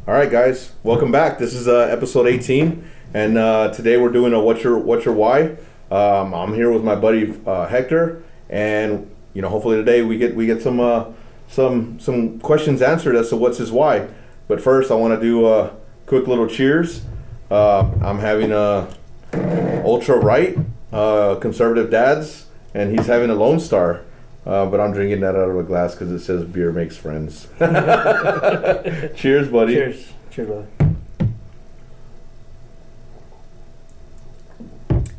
All right, guys, welcome back. This is episode 18, and today we're doing a what's your why. I'm here with my buddy Hector, and hopefully today we get some questions answered as to what's his why. But first, I want to do a quick little cheers. I'm having a ultra right conservative dads, and he's having a Lone Star. But I'm drinking that out of a glass because it says beer makes friends. Cheers, buddy. Cheers. Cheers, brother.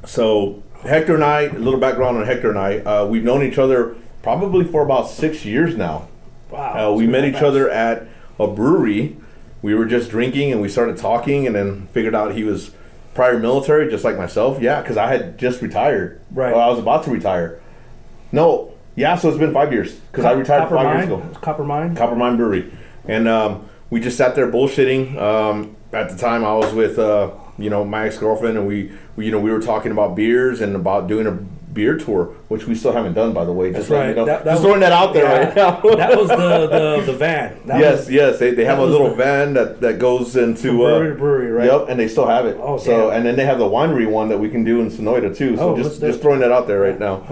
So, Hector and I, a little background on Hector and I, we've known each other probably for about 6 years now. Wow. We met each other at a brewery. We were just drinking and we started talking and then figured out he was prior military, just like myself. Yeah, because I had just retired. Right. Well, I was about to retire. No. Yeah, so it's been 5 years because I retired 5 years ago. Copper Mine Brewery, and we just sat there bullshitting. At the time, I was with my ex-girlfriend, and we were talking about beers and about doing a beer tour, which we still haven't done, by the way. That's right. Just throwing that out there right now. That was the van. Yes. They have a little van that goes into brewery to brewery, right? Yep, and they still have it. Oh, so damn. And then they have the winery one that we can do in Sonoita too. So just throwing that out there right now.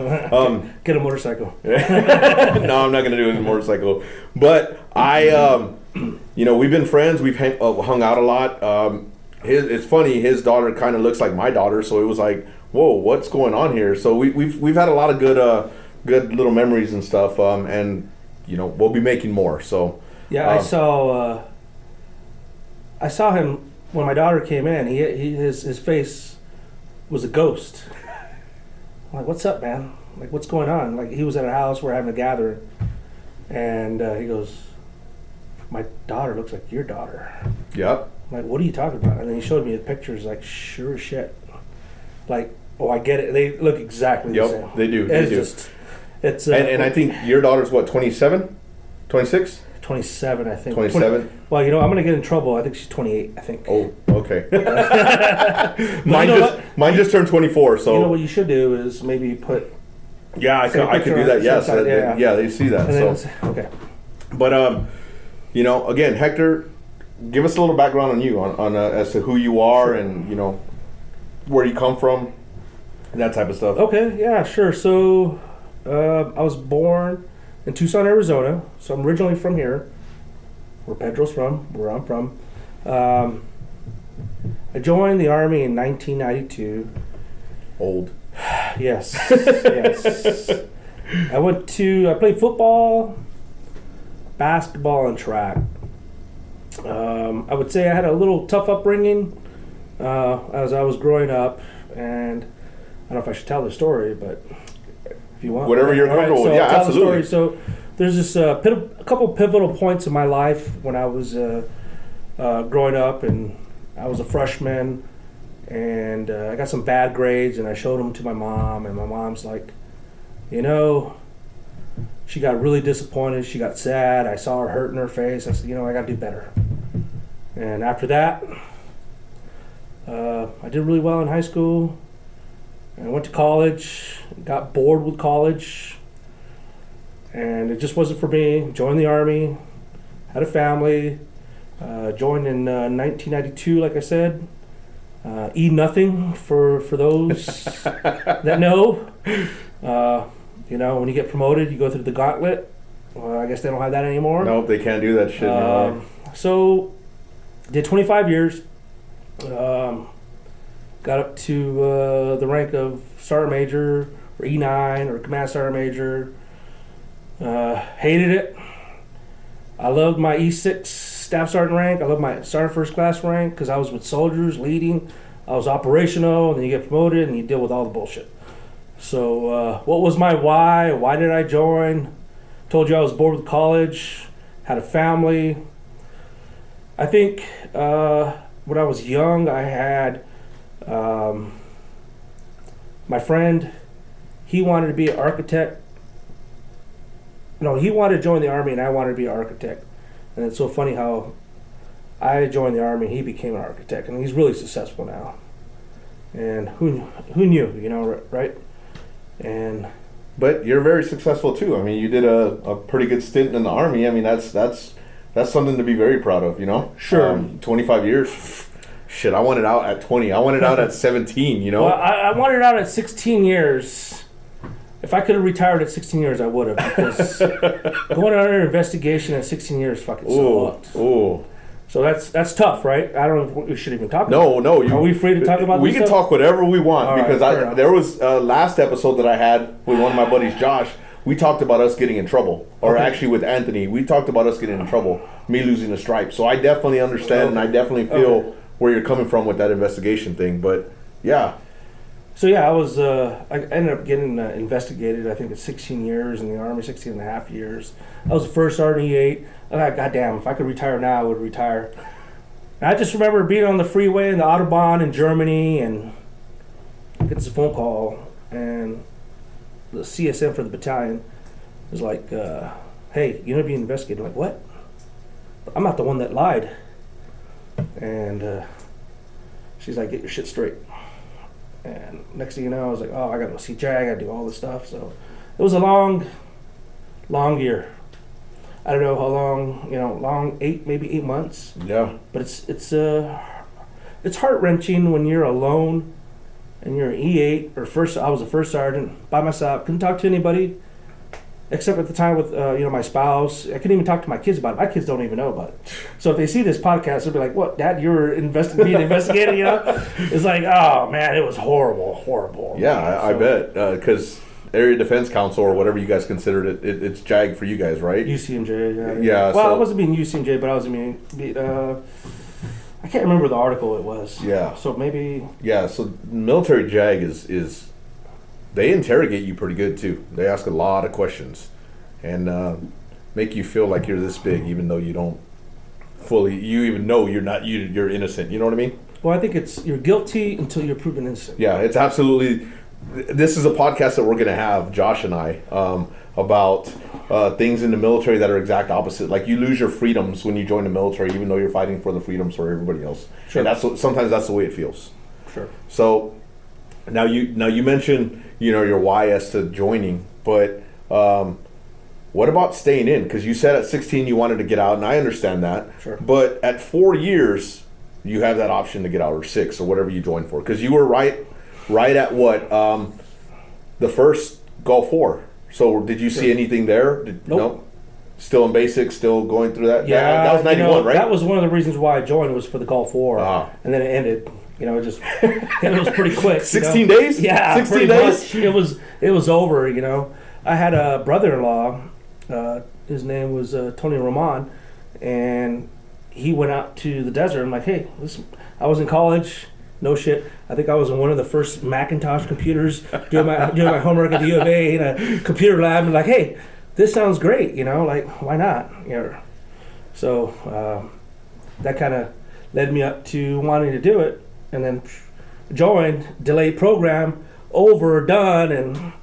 Get a motorcycle. No, I'm not going to do it in a motorcycle. But we've been friends. We've hung out a lot. It's funny. His daughter kind of looks like my daughter, so it was like, whoa, what's going on here? So we've had a lot of good little memories and stuff. And we'll be making more. So yeah, I saw him when my daughter came in. His face was a ghost. I'm like, what's up, man? Like, what's going on? Like, he was at a house, we're having a gathering, and he goes, my daughter looks like your daughter. Yep. I'm like, what are you talking about? And then he showed me the pictures, like, sure as shit. Like, oh, I get it. They look exactly the same. Yep, they do. It's and I think your daughter's what, 27? 26? 27, I think. 27? Well, I'm going to get in trouble. I think she's 28, I think. Oh, okay. Mine just turned 24, so. You know what you should do is maybe put. Yeah, I could do that. Yes, yeah, they see that. So okay. But again, Hector, give us a little background on you, on as to who you are and where you come from, and that type of stuff. Okay, yeah, sure. So, I was born in Tucson, Arizona. So I'm originally from here, where Pedro's from, where I'm from. I joined the Army in 1992. Old. Yes. I played football, basketball, and track. I would say I had a little tough upbringing as I was growing up, and I don't know if I should tell the story, but if you want. Whatever you're comfortable with, yeah, absolutely. So there's just a couple pivotal points in my life when I was growing up, and I was a freshman. And I got some bad grades, and I showed them to my mom, and my mom's like, she got really disappointed. She got sad. I saw her hurt in her face. I said, I got to do better. And after that, I did really well in high school. And I went to college, got bored with college, and it just wasn't for me. Joined the Army, had a family, joined in 1992, like I said. E-nothing for those that know. When you get promoted, you go through the gauntlet. I guess they don't have that anymore. Nope, they can't do that shit anymore. So, did 25 years. Got up to the rank of Sergeant Major, or E9, or Command Sergeant Major. Hated it. I loved my E6 Staff Sergeant rank. I loved my Sergeant First Class rank because I was with soldiers, leading. I was operational, and then you get promoted, and you deal with all the bullshit. So, what was my why? Why did I join? Told you I was bored with college, had a family. I think when I was young, I had my friend. He wanted to be an architect. No, he wanted to join the Army, and I wanted to be an architect. And it's so funny how I joined the Army, he became an architect, and he's really successful now. And who knew, right? But you're very successful too. I mean, you did a pretty good stint in the Army. I mean, that's that's something to be very proud of, you know? Sure. 25 years. Shit, I wanted out at 20. I wanted out at 17, you know? Well, I wanted out at 16 years. If I could have retired at 16 years, I would have. Because going under investigation at 16 years fucking sucked. Ooh. So that's tough, right? I don't know if we should even talk about it. No. Are we free to talk about we this can stuff? talk whatever we want. All because right, there was last episode that I had with one of my buddies, Josh. We talked about us getting in trouble. Or actually with Anthony, we talked about us getting in trouble. Me losing the stripe. So I definitely understand and I definitely feel where you're coming from with that investigation thing. But, yeah. So, yeah, I ended up getting investigated, I think, at 16 years in the Army, 16 and a half years. I was the first Sergeant E8. Goddamn, if I could retire now, I would retire. And I just remember being on the freeway in the Autobahn in Germany and get this phone call, and the CSM for the battalion was like, hey, you're going to be investigated. I'm like, what? I'm not the one that lied. And she's like, get your shit straight. And next thing you know, I was like, oh, I got to go see Jag. I got to do all this stuff. So it was a long year. I don't know how long, maybe 8 months. Yeah. But it's heart-wrenching when you're alone and you're an E8 I was a first sergeant by myself. Couldn't talk to anybody except at the time with my spouse. I couldn't even talk to my kids about it. My kids don't even know about it. So if they see this podcast, they'll be like, "What, Dad? You were being investigated?" You know, it's like, oh man, it was horrible. Yeah, I bet because Area Defense Council or whatever you guys considered it, it's JAG for you guys, right? UCMJ. Yeah. Yeah. Well, I wasn't being UCMJ, but I was being. I can't remember the article it was. Yeah. So maybe. Yeah. So military JAG is they interrogate you pretty good too. They ask a lot of questions and make you feel like you're this big, even though you don't fully. You even know you're not. You're innocent. You know what I mean? Well, I think you're guilty until you're proven innocent. Yeah, it's absolutely. This is a podcast that we're going to have, Josh and I, about things in the military that are exact opposite. Like you lose your freedoms when you join the military, even though you're fighting for the freedoms for everybody else. Sure. And sometimes that's the way it feels. Sure. So now you mentioned your why as to joining, but what about staying in? Because you said at 16 you wanted to get out, and I understand that. Sure. But at 4 years, you have that option to get out, or 6, or whatever you joined for. Because you were right at what the first Gulf War. So did you see anything there? Nope. No? Still in basics, still going through that? Yeah, that was 91, right? That was one of the reasons why I joined was for the Gulf War. And then it ended. It was pretty quick. 16 days? Yeah, 16 days? Much. It was over, I had a brother-in-law, his name was Tony Roman, and he went out to the desert. I'm like, hey, listen, I was in college, no shit. I think I was on one of the first Macintosh computers doing my homework at the U of A in a computer lab. And like, hey, this sounds great, like, why not? So that kind of led me up to wanting to do it, and then joined, delayed program, over, done, and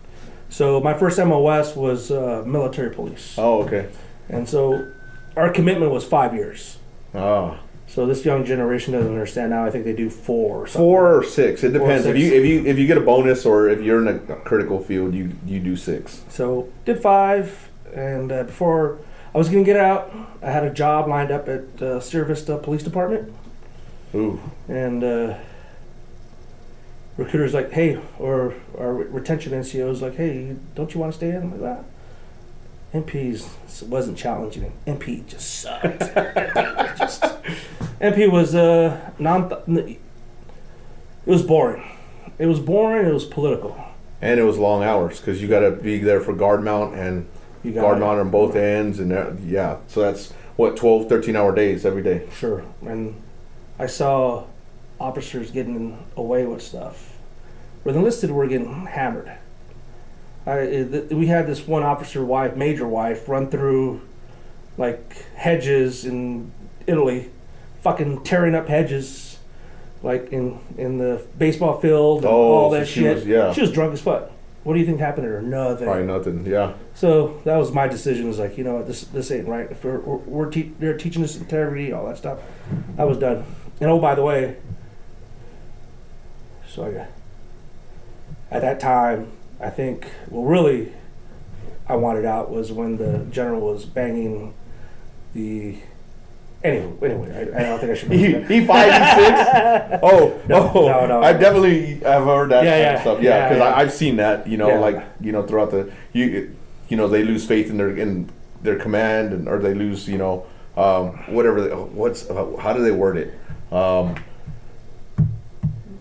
so my first MOS was military police. Oh, okay. And so our commitment was 5 years. Oh. So this young generation doesn't understand now. I think they do 4 or something. 4 or 6. It depends. 4 or 6. If you get a bonus or if you're in a critical field, you do 6. So did 5, and before I was going to get out, I had a job lined up at Sierra Vista Police Department. Ooh. And recruiter's like, hey, or our retention NCO's like, hey, don't you want to stay in? I'm like, that. MPs wasn't challenging. MP just sucked. MP was it was boring. It was boring. It was political. And it was long hours because you got to be there for guard mount and guard mount on both ends. And so that's, 12, 13-hour days every day. Sure. And I saw officers getting away with stuff. Where the enlisted were getting hammered. We had this one officer wife, major wife, run through like hedges in Italy, fucking tearing up hedges, like in the baseball field and all that shit. She was drunk as fuck. What do you think happened to her? Nothing. Probably nothing. Yeah. So that was my decision. Was like, what, this ain't right. If they're teaching us integrity, all that stuff. I was done. And oh, by the way, so at that time, I think, I wanted out was when the general was banging the Anyway, I don't think I should mention that. E5, E6. Oh, No. I definitely have heard that kind of stuff. Yeah, because yeah. I've seen that. Throughout the they lose faith in their command, or they lose whatever. How do they word it?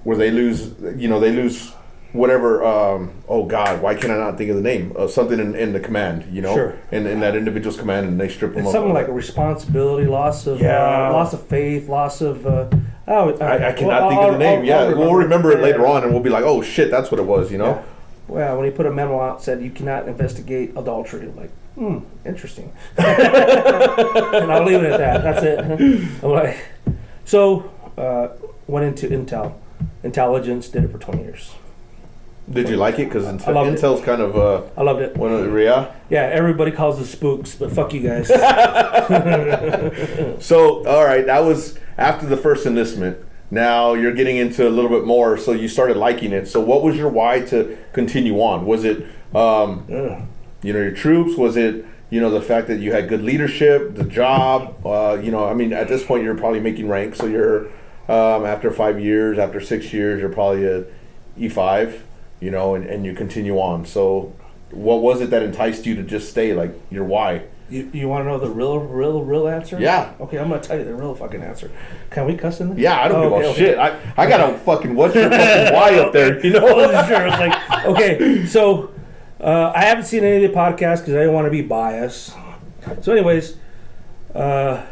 Where they lose whatever. Oh God, why can I not think of the name? Something in the command, Sure. in that individual's command, and they strip them It's of something like a responsibility, loss of faith, loss of. I cannot think of the name. We'll remember it later on, and we'll be like, "Oh shit, that's what it was," Yeah. Well, when he put a memo out, said you cannot investigate adultery. I'm like, interesting. And I'll leave it at that. That's it. I'm like, so went into intelligence, did it for 20 years. Did you like it? Because Intel's kind of I loved it. Yeah, everybody calls us spooks, but fuck you guys. So, all right, that was after the first enlistment. Now you're getting into a little bit more, so you started liking it. So what was your why to continue on? Was it, your troops? Was it, the fact that you had good leadership, the job? At this point you're probably making rank, so you're, after 5 years, after 6 years, you're probably a E5. And you continue on. So what was it that enticed you to just stay, like your why? You want to know the real answer? Yeah. Okay, I'm going to tell you the real fucking answer. Can we cuss in this? Yeah, I don't give a shit. I got a fucking, what's your fucking why up there, I wasn't sure. It's like, okay, so I haven't seen any of the podcasts because I didn't want to be biased. So anyways, I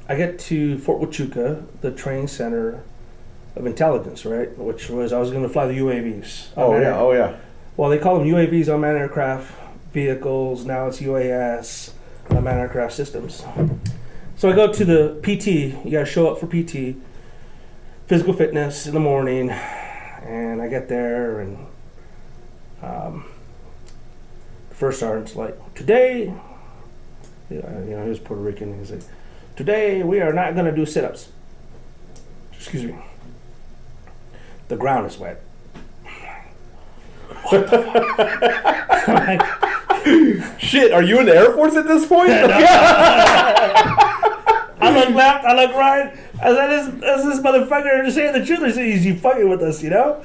get to Fort Huachuca, the training center of intelligence, right? Which was, I was going to fly the UAVs. Oh yeah. Well, they call them UAVs, unmanned aircraft vehicles. Now it's UAS, unmanned aircraft systems. So I go to the PT. You got to show up for PT, physical fitness in the morning, and I get there, and the first sergeant's like, today, he was Puerto Rican. He's like, today we are not going to do sit-ups. Excuse me. The ground is wet. What the fuck? Like, shit, are you in the Air Force at this point? I look left, I look right. I said, is this motherfucker just saying the truth, or is he fucking with us, And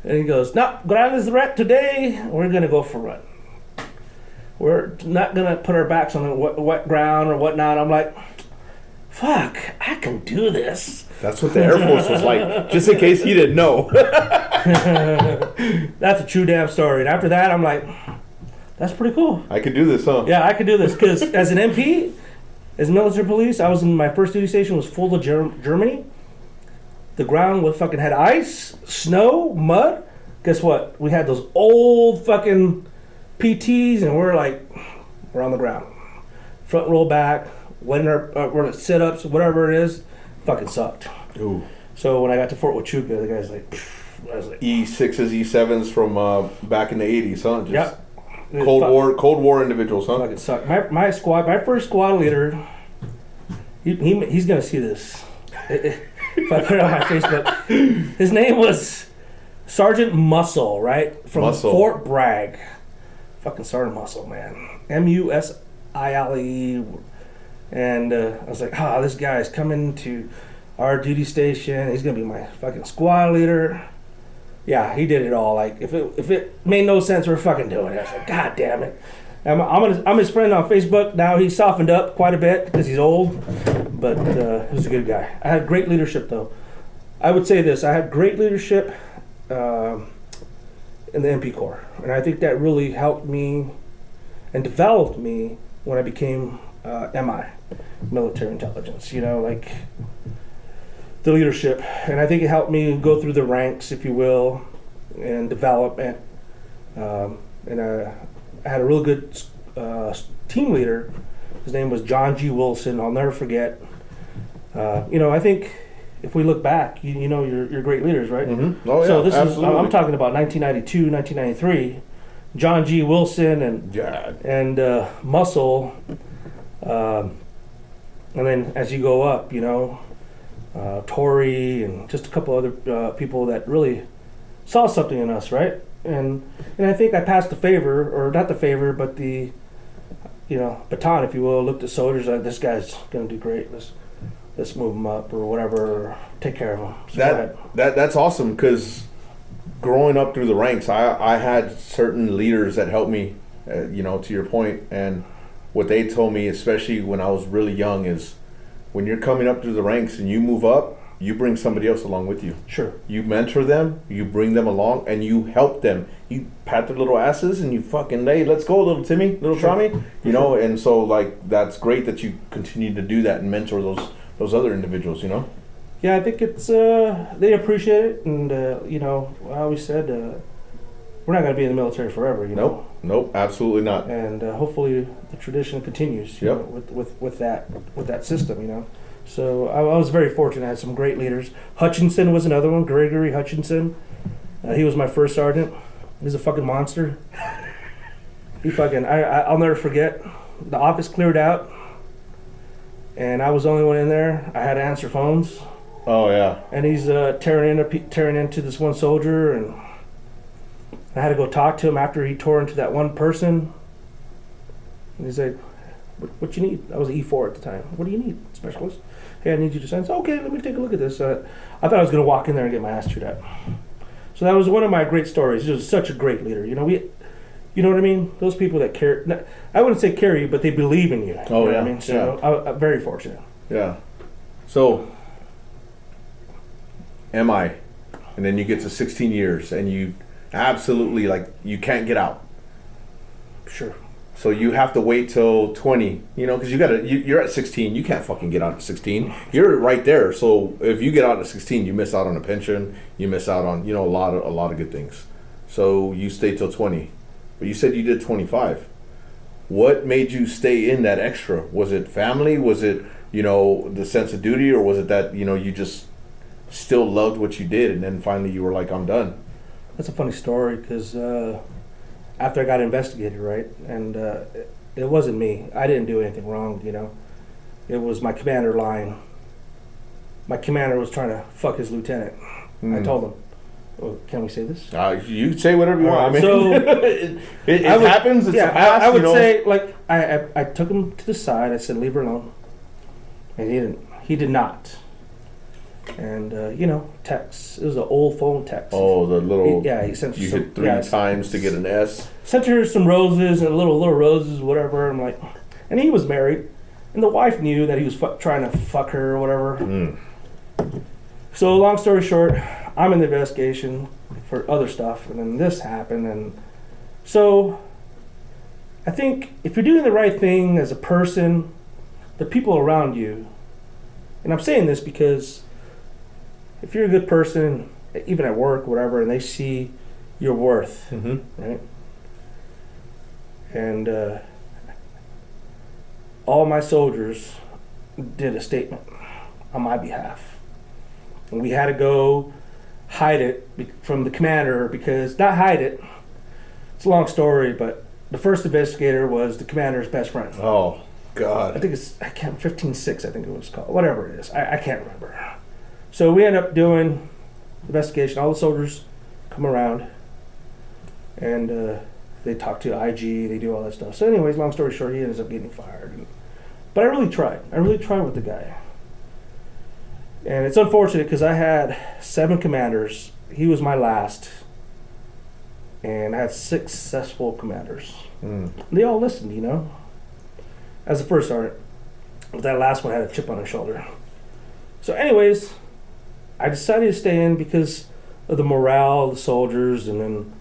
he goes, no, ground is wet today. We're going to go for a run. We're not going to put our backs on the wet ground or whatnot. I'm like, fuck, I can do this. That's what the Air Force was like, just in case you didn't know. That's a true damn story. And after that, I'm like, that's pretty cool. I could do this, huh? Yeah, I could do this. Because as an MP, as military police, I was in my first duty station was full of Germany. The ground fucking had ice, snow, mud. Guess what? We had those old fucking PTs, and we're on the ground. Front roll back, we're sit-ups, whatever it is. Fucking sucked. Ooh. So when I got to Fort Huachuca, the guy's like, I was like, E6s, E7s from back in the 80s, huh? Yep. Cold War individuals, huh? Fucking sucked. My first squad leader, he's gonna see this. If I put it on my Facebook, his name was Sergeant Muscle, right? From Muscle. Fort Bragg. Fucking Sergeant Muscle, man. Musile. And I was like, this guy's coming to our duty station. He's going to be my fucking squad leader. Yeah, he did it all. Like, if it made no sense, we're fucking doing it. I was like, God damn it. I'm his friend on Facebook. Now he's softened up quite a bit because he's old. But he was a good guy. I had great leadership, though. I would say this. I had great leadership in the MP Corps. And I think that really helped me and developed me when I became MI. Military intelligence, the leadership, and I think it helped me go through the ranks, if you will, and development. And I had a real good team leader. His name was John G. Wilson. I'll never forget. I think if we look back, you're great leaders, right? Mm-hmm. Oh yeah, so this absolutely. I'm talking about 1992, 1993. John G. Wilson and Muscle. And then as you go up, Tory and just a couple other people that really saw something in us, right? And I think I passed the favor, or not the favor, but baton, if you will, looked at soldiers like, this guy's going to do great. Let's move him up or whatever, or take care of him. So that's awesome, because growing up through the ranks, I had certain leaders that helped me, to your point, and what they told me, especially when I was really young, is when you're coming up through the ranks and you move up, you bring somebody else along with you. Sure. You mentor them, you bring them along, and you help them. You pat their little asses and you fucking, hey, let's go, little Timmy, little Tommy, and so, like, that's great that you continue to do that and mentor those other individuals, Yeah, I think it's, they appreciate it, and, I always said, we're not going to be in the military forever, Nope, absolutely not. And hopefully the tradition continues, Yep. with that system, So I was very fortunate. I had some great leaders. Hutchinson was another one, Gregory Hutchinson. He was my first sergeant. He's a fucking monster. I'll never forget. The office cleared out, and I was the only one in there. I had to answer phones. Oh yeah. And he's tearing into this one soldier, and I had to go talk to him after he tore into that one person. And he's like, "What you need?" I was an E4 at the time. "What do you need, specialist?" "Hey, I need you to sign." So, okay, let me take a look at this. I thought I was going to walk in there and get my ass chewed out. So that was one of my great stories. He was such a great leader. You know what I mean? Those people that care. I wouldn't say carry you, but they believe in you. Oh, you know yeah. what I mean? So I'm very fortunate. Yeah. So, am I? And then you get to 16 years, and you absolutely, you can't get out. Sure. So you have to wait till 20, because you're at 16. You can't fucking get out at 16. You're right there. So if you get out at 16, you miss out on a pension. You miss out on, a lot of good things. So you stay till 20. But you said you did 25. What made you stay in that extra? Was it family? Was it, the sense of duty? Or was it that, you just still loved what you did, and then finally you were like, I'm done? That's a funny story, because after I got investigated, right, and it wasn't me. I didn't do anything wrong, It was my commander lying. My commander was trying to fuck his lieutenant. I told him. Oh, can we say this? You say whatever you want. Right, so it happens. It's a past, I would say, I took him to the side. I said, leave her alone. And he didn't. He did not. And, text. It was an old phone text. Oh, the little... He sent her you some... hit three times to get an S. Sent her some roses and little roses, whatever. I'm like... And he was married. And the wife knew that he was trying to fuck her or whatever. So, long story short, I'm in the investigation for other stuff. And then this happened. And so, I think if you're doing the right thing as a person, the people around you... And I'm saying this because... If you're a good person, even at work, whatever, and they see your worth, right? And all my soldiers did a statement on my behalf. And we had to go hide it from the commander, because, not hide it, it's a long story, but the first investigator was the commander's best friend. Oh, God. I think it's, 15-6, I think it was called, whatever it is. I can't remember. So we end up doing investigation. All the soldiers come around, and they talk to IG. They do all that stuff. So, anyways, long story short, he ends up getting fired. But I really tried. With the guy. And it's unfortunate because I had 7 commanders. He was my last, and I had 6 successful commanders. They all listened, as a first sergeant. But that last one had a chip on his shoulder. So, anyways. I decided to stay in because of the morale of the soldiers, and then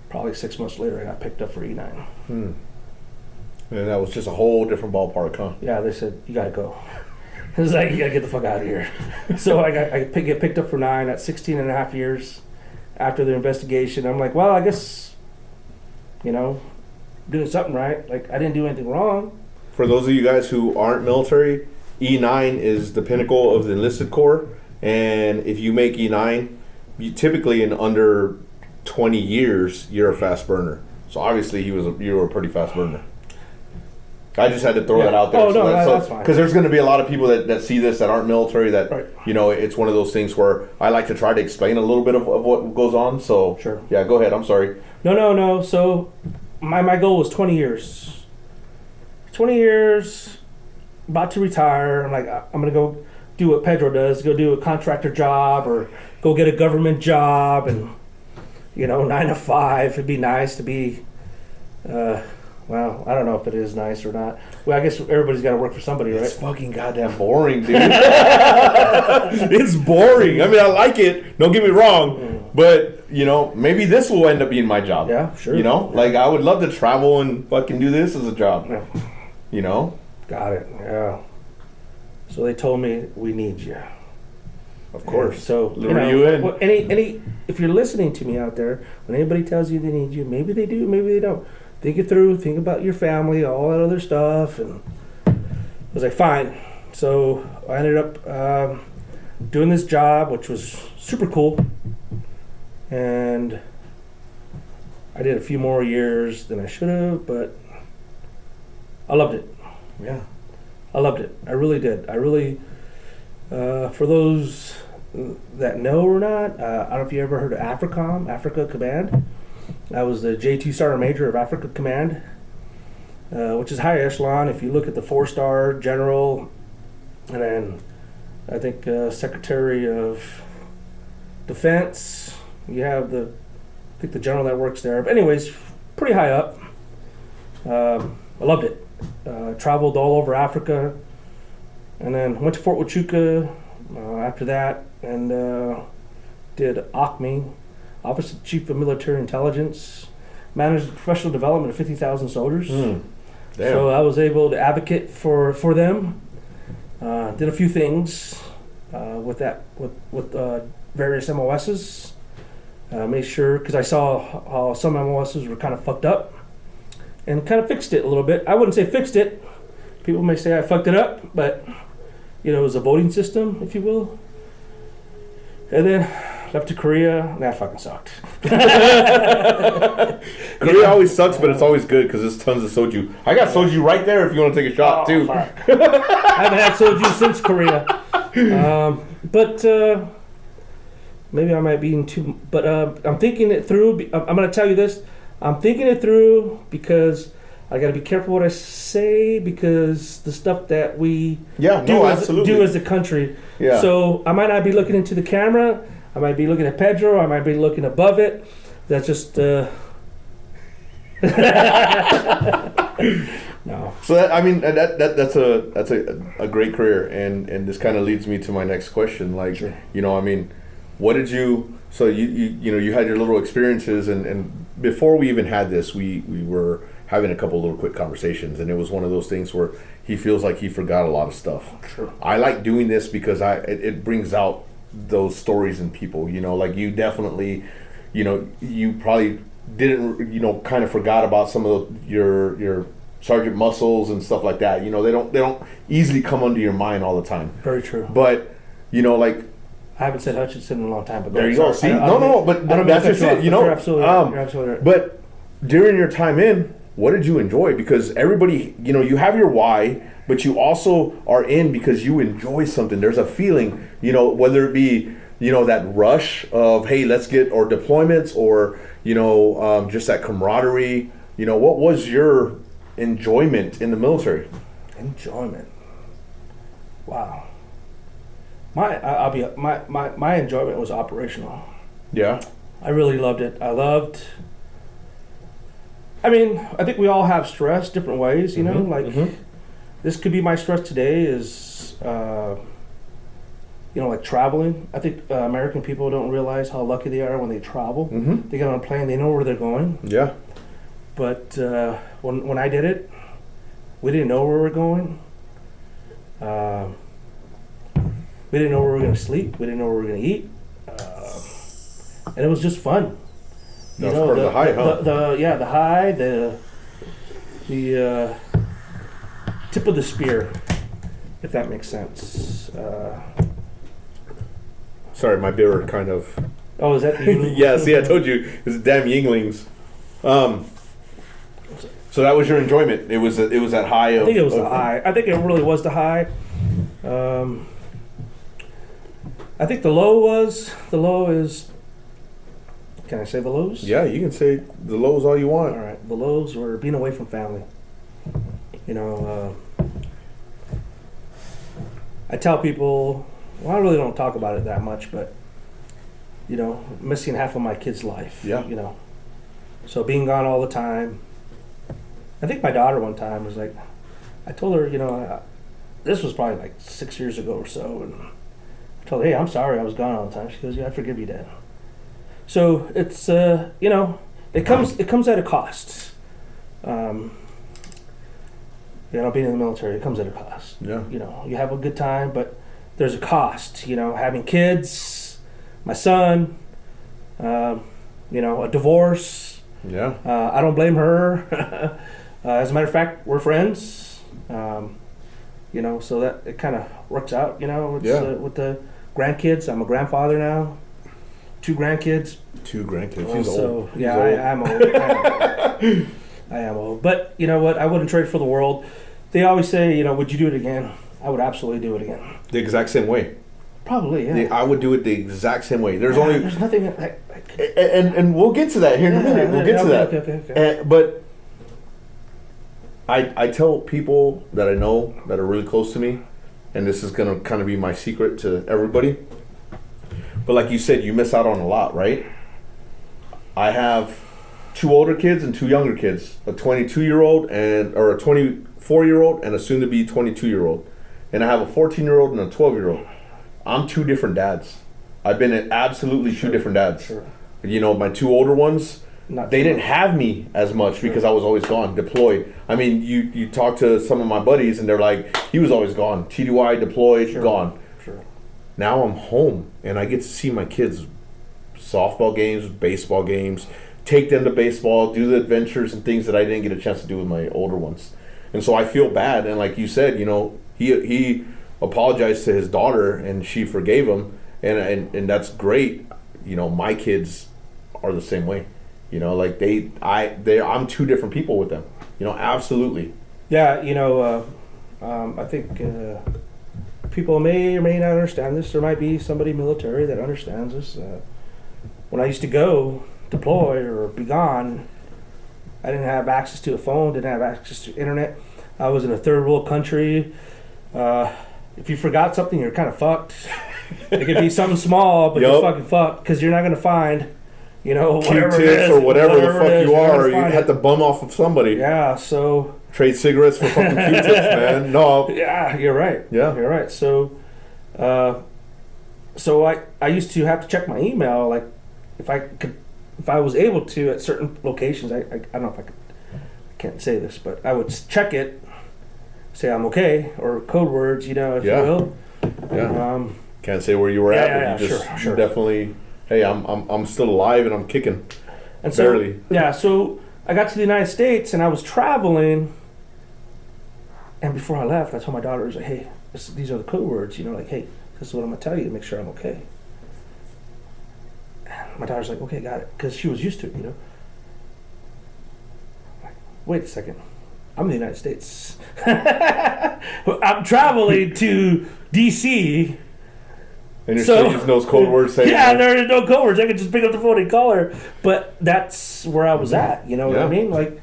probably 6 months later I got picked up for E9. And that was just a whole different ballpark, huh? Yeah, they said, you gotta go. It was like, you gotta get the fuck out of here. So I get picked up for 9 at 16 and a half years after the investigation. I'm like, well, I guess, doing something right. Like, I didn't do anything wrong. For those of you guys who aren't military, E9 is the pinnacle of the enlisted corps. And if you make E9, you typically in under 20 years, you're a fast burner. So obviously you were a pretty fast burner. I just had to throw that out there. Oh, that's fine. Because there's going to be a lot of people that see this that aren't military that, right. It's one of those things where I like to try to explain a little bit of what goes on. So, sure. Yeah, go ahead. I'm sorry. No. So my goal was 20 years. 20 years, about to retire. I'm like, I'm going to go do what Pedro does, go do a contractor job or go get a government job and, 9 to 5. It'd be nice to be, well, I don't know if it is nice or not. Well, I guess everybody's got to work for somebody, right? It's fucking goddamn boring, dude. It's boring. I mean, I like it. Don't get me wrong. But, maybe this will end up being my job. Yeah, sure. Like, I would love to travel and fucking do this as a job. Yeah. Got it. Yeah. So they told me, we need you. Of course. And so, lure you in. Any, if you're listening to me out there, when anybody tells you they need you, maybe they do, maybe they don't. Think it through. Think about your family, all that other stuff. And I was like, fine. So I ended up doing this job, which was super cool. And I did a few more years than I should have, but I loved it. Yeah. I loved it. I really did. I really, for those that know or not, I don't know if you ever heard of AFRICOM, Africa Command. I was the J2 Sergeant Major of Africa Command, which is high echelon. If you look at the 4-star general, and then I think Secretary of Defense, you have the general that works there. But anyways, pretty high up. I loved it. Traveled all over Africa, and then went to Fort Huachuca after that, and did OCMI, Office of the Chief of Military Intelligence, managed the professional development of 50,000 soldiers. So I was able to advocate for them. Did a few things with various MOSs. Made sure, because I saw how some MOSs were kind of fucked up, and kind of fixed it a little bit. I wouldn't say fixed it. People may say I fucked it up, but it was a voting system, if you will. And then left to Korea. That fucking sucked. Korea always sucks, but it's always good because there's tons of soju. I got soju right there if you want to take a shot too. I haven't had soju since Korea. But maybe I might be in too. But I'm thinking it through. I'm going to tell you this. I'm thinking it through because I got to be careful what I say because the stuff that we do as a country. Yeah. So I might not be looking into the camera. I might be looking at Pedro. I might be looking above it. That's just no. So that's a great career, and this kind of leads me to my next question. Like, sure. What did you? So you had your little experiences, and before we even had this, we were having a couple little quick conversations, and it was one of those things where he feels like he forgot a lot of stuff. Sure. I like doing this because it brings out those stories in people. Like you definitely, you probably didn't, kind of forgot about some of your sergeant muscles and stuff like that. They don't easily come under your mind all the time. Very true. But like. I haven't said Hutchinson in a long time, but there you go. See, but that's just it. You're absolutely right. But during your time in, what did you enjoy? Because everybody, you have your why, but you also are in because you enjoy something. There's a feeling, whether it be, that rush of, hey, let's get or deployments or, just that camaraderie. What was your enjoyment in the military? Enjoyment. Wow. My enjoyment was operational. Yeah. I really loved it. I think we all have stress different ways, this could be my stress today is, like traveling. I think American people don't realize how lucky they are when they travel. Mm-hmm. They get on a plane, they know where they're going. Yeah. But when I did it, we didn't know where we were going. We didn't know where we were going to sleep. We didn't know where we were going to eat. And it was just fun. That was part of the high, huh? The high, the tip of the spear, if that makes sense. Sorry, my beer kind of... Oh, is that the Yingling? Yeah, see, I told you. It's damn Yinglings. So that was your enjoyment. It was that high of... I think it was the high. I think it really was the high. I think the low is... Can I say the lows? Yeah, you can say the lows all you want. All right. The lows were being away from family. You know, I tell people, well, I really don't talk about it that much, but, you know, missing half of my kid's life. Yeah. You know, so being gone all the time. I think my daughter one time was like, I told her, you know, this was probably like 6 years ago or so, and I told her, hey, I'm sorry I was gone all the time. She goes, yeah, I forgive you, Dad. So it's, you know, it comes at a cost. You know, being in the military, it comes at a cost. Yeah. You know, you have a good time, but there's a cost. You know, having kids, my son, you know, a divorce. Yeah. I don't blame her. As a matter of fact, we're friends. You know, so that it kind of works out. You know, with the grandkids. I'm a grandfather now. 2 grandkids. 2 grandkids. He's so old. yeah, He's old. I'm old. I am old. But you know what? I wouldn't trade for the world. They always say, you know, would you do it again? I would absolutely do it again. The exact same way. Probably, yeah. I would do it the exact same way. There's nothing. And we'll get to that here in a minute. We'll get to that. Okay. But I tell people that I know that are really close to me, and this is gonna kind of be my secret to everybody. But like you said, you miss out on a lot, right? I have 2 older kids and 2 younger kids, a 22-year-old or a 24-year-old and a soon-to-be 22-year-old. And I have a 14-year-old and a 12-year-old. I'm 2 different dads. I've been at absolutely 2 different dads. Sure. You know, my 2 older ones, they didn't have me as much because I was always gone, deployed. I mean, you talk to some of my buddies and they're like, he was always gone. TDY, deployed, gone. Sure. Now I'm home and I get to see my kids' softball games, baseball games, take them to baseball, do the adventures and things that I didn't get a chance to do with my older ones. And so I feel bad. And like you said, you know, he apologized to his daughter and she forgave him. And that's great. You know, my kids are the same way. You know, like I'm 2 different people with them. You know, absolutely. Yeah, you know, I think people may or may not understand this. There might be somebody military that understands this. When I used to go deploy or be gone, I didn't have access to a phone, didn't have access to internet. I was in a 3rd world country. If you forgot something, you're kind of fucked. It could be something small, but you're fucking fucked because you're not going to find, you know, whatever it is, or whatever the fuck you are, or you had to bum off of somebody. Yeah, so... Trade cigarettes for fucking Q-tips, man. No. Yeah, you're right. Yeah. You're right. So, I used to have to check my email, like, if I was able to at certain locations. I don't know if I can't say this, but I would check it, say I'm okay, or code words, you know, if you will. Yeah. Can't say where you were at, but you just you definitely. Hey, I'm still alive and I'm kicking. And so, barely. Yeah. So I got to the United States and I was traveling, and before I left, I told my daughter, I was like, hey, these are the code words, you know, like, hey, this is what I'm gonna tell you to make sure I'm okay. My daughter's like, okay, got it, because she was used to it, you know. Like, wait a second, I'm in the United States. I'm traveling to D.C. And you're still using those code words? Yeah, there's no code words. I could just pick up the phone and call her. But that's where I was at, you know what I mean? Like,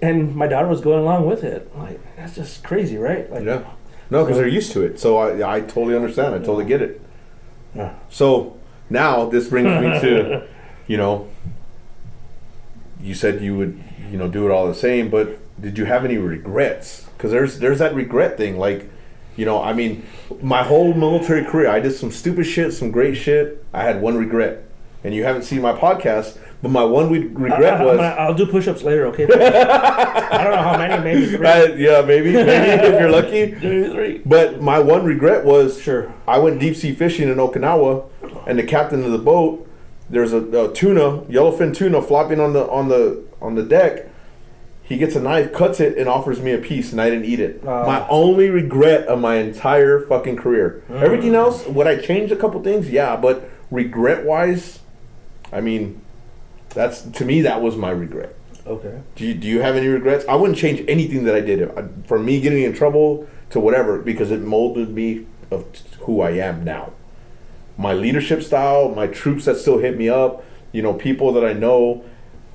and my daughter was going along with it. Like, that's just crazy, right? Like, yeah. No, because they're used to it. So I totally understand. I totally get it. Yeah. So now this brings me to, you know, you said you would, you know, do it all the same, but did you have any regrets? Because there's that regret thing. Like, you know, I mean, my whole military career, I did some stupid shit, some great shit. I had one regret. And you haven't seen my podcast, but my one regret was... I'll do push-ups later, okay? I don't know how many, maybe 3. Maybe if you're lucky. Maybe 3. But my one regret was... Sure. I went deep-sea fishing in Okinawa, and the captain of the boat, there's a tuna, yellowfin tuna, flopping on the deck. He gets a knife, cuts it, and offers me a piece, and I didn't eat it. My only regret of my entire fucking career. Everything else, would I change a couple things? Yeah, but regret-wise, I mean, to me, that was my regret. Okay. Do you have any regrets? I wouldn't change anything that I did. From me getting in trouble to whatever, because it molded me of who I am now. My leadership style, my troops that still hit me up, you know, people that I know,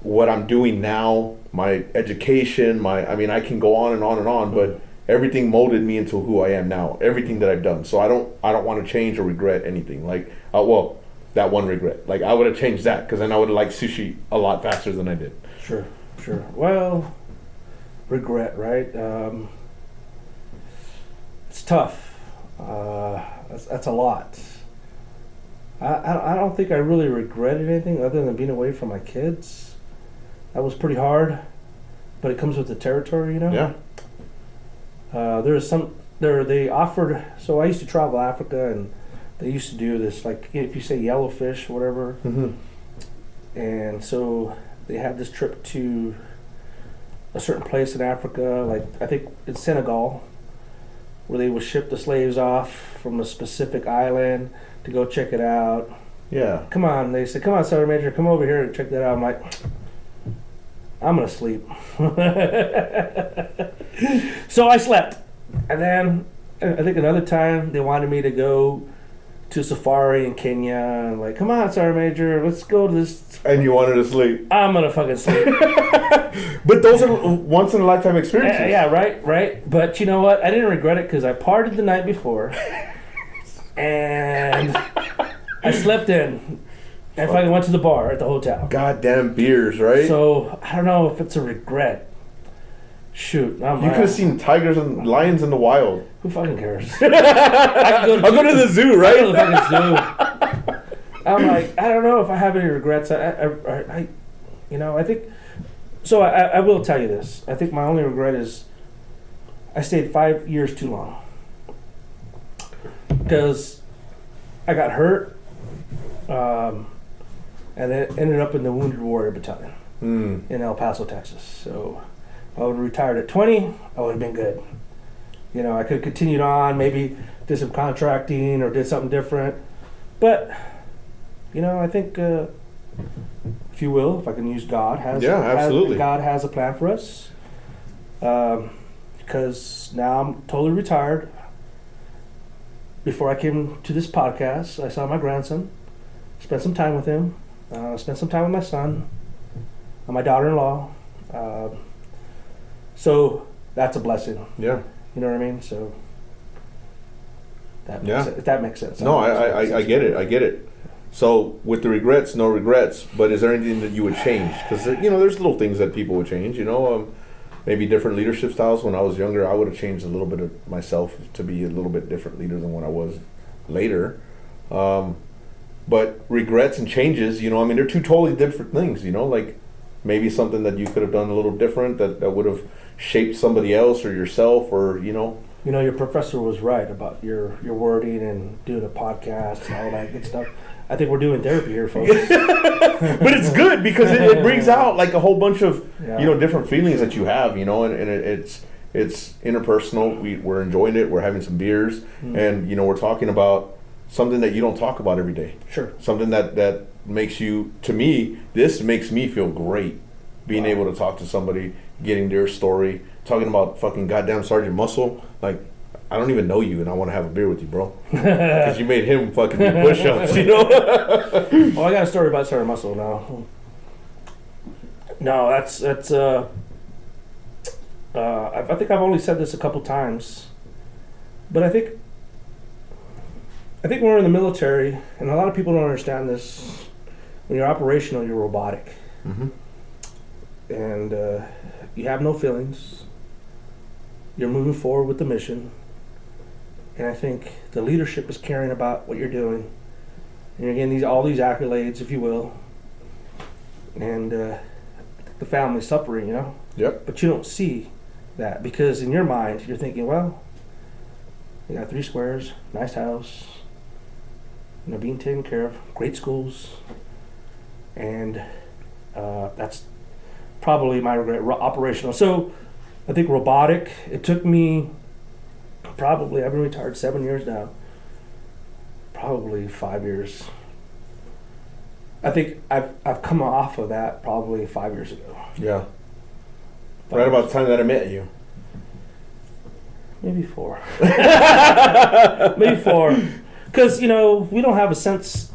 what I'm doing now, my education, I mean, I can go on and on and on, but everything molded me into who I am now. Everything that I've done. So I don't want to change or regret anything. Like, well, that one regret. Like, I would have changed that because then I would have liked sushi a lot faster than I did. Sure. Well, regret, right? It's tough. That's a lot. I don't think I really regretted anything other than being away from my kids. That was pretty hard, but it comes with the territory, you know? Yeah. They offered, so I used to travel Africa, and they used to do this, like, if you say yellowfish or whatever, and so they had this trip to a certain place in Africa, like, I think it's Senegal, where they would ship the slaves off from a specific island to go check it out. Yeah. Come on, they said, come on, Sergeant Major, come over here and check that out. I'm like, I'm gonna sleep. So I slept. And then I think another time they wanted me to go to safari in Kenya, and like, come on, Sergeant Major, let's go to this. And you wanted to sleep. I'm gonna fucking sleep. But those are once in a lifetime experiences. Yeah, right. But you know what? I didn't regret it because I partied the night before, and I slept in. And fucking went to the bar at the hotel. Goddamn beers, right? So I don't know if it's a regret. Shoot, you could have seen tigers and lions in the wild. Who fucking cares? I'll go to the zoo, right? I'll go to the fucking zoo. I'm like, I don't know if I have any regrets. I think. So I will tell you this. I think my only regret is I stayed 5 years too long because I got hurt, and then ended up in the Wounded Warrior Battalion in El Paso, Texas. So if I would have retired at 20, I would have been good. You know, I could have continued on, maybe did some contracting or did something different. But, you know, I think, if you will, if I can use God, absolutely. God has a plan for us. Because now I'm totally retired. Before I came to this podcast, I saw my grandson, spent some time with him, spent some time with my son, and my daughter-in-law. So that's a blessing. Yeah. You know what I mean? So that makes sense. No, I get it. I get it. So with the regrets, no regrets. But is there anything that you would change? Because there's little things that people would change. Maybe different leadership styles. When I was younger, I would have changed a little bit of myself to be a little bit different leader than when I was later. But regrets and changes, they're two totally different things. Like maybe something that you could have done a little different that would have shaped somebody else or yourself, or your professor was right about your wording and doing a podcast and all that good stuff. I think we're doing therapy here, folks. But it's good because it brings out like a whole bunch of different feelings that you have, and it's interpersonal. We're enjoying it. We're having some beers, and we're talking about something that you don't talk about every day. Sure. Something that makes you, to me, this makes me feel great. Being able to talk to somebody, getting their story, talking about fucking goddamn Sergeant Muscle. Like, I don't even know you, and I want to have a beer with you, bro. Because you made him fucking do push-ups, Well, I got a story about Sergeant Muscle now. No, that's I think I've only said this a couple times, but I think when we're in the military, and a lot of people don't understand this, when you're operational, you're robotic. Mm-hmm. And you have no feelings. You're moving forward with the mission. And I think the leadership is caring about what you're doing. And you're getting all these accolades, if you will. And the family's suffering, Yep. But you don't see that because in your mind, you're thinking, well, you got 3 squares, nice house, being taken care of, great schools. And that's probably my regret, operational. So I think robotic, it took me probably, I've been retired 7 years now, probably 5 years. I think I've come off of that probably 5 years ago. Yeah. Right about the time that I met you. Maybe 4. Maybe 4. Because, we don't have a sense.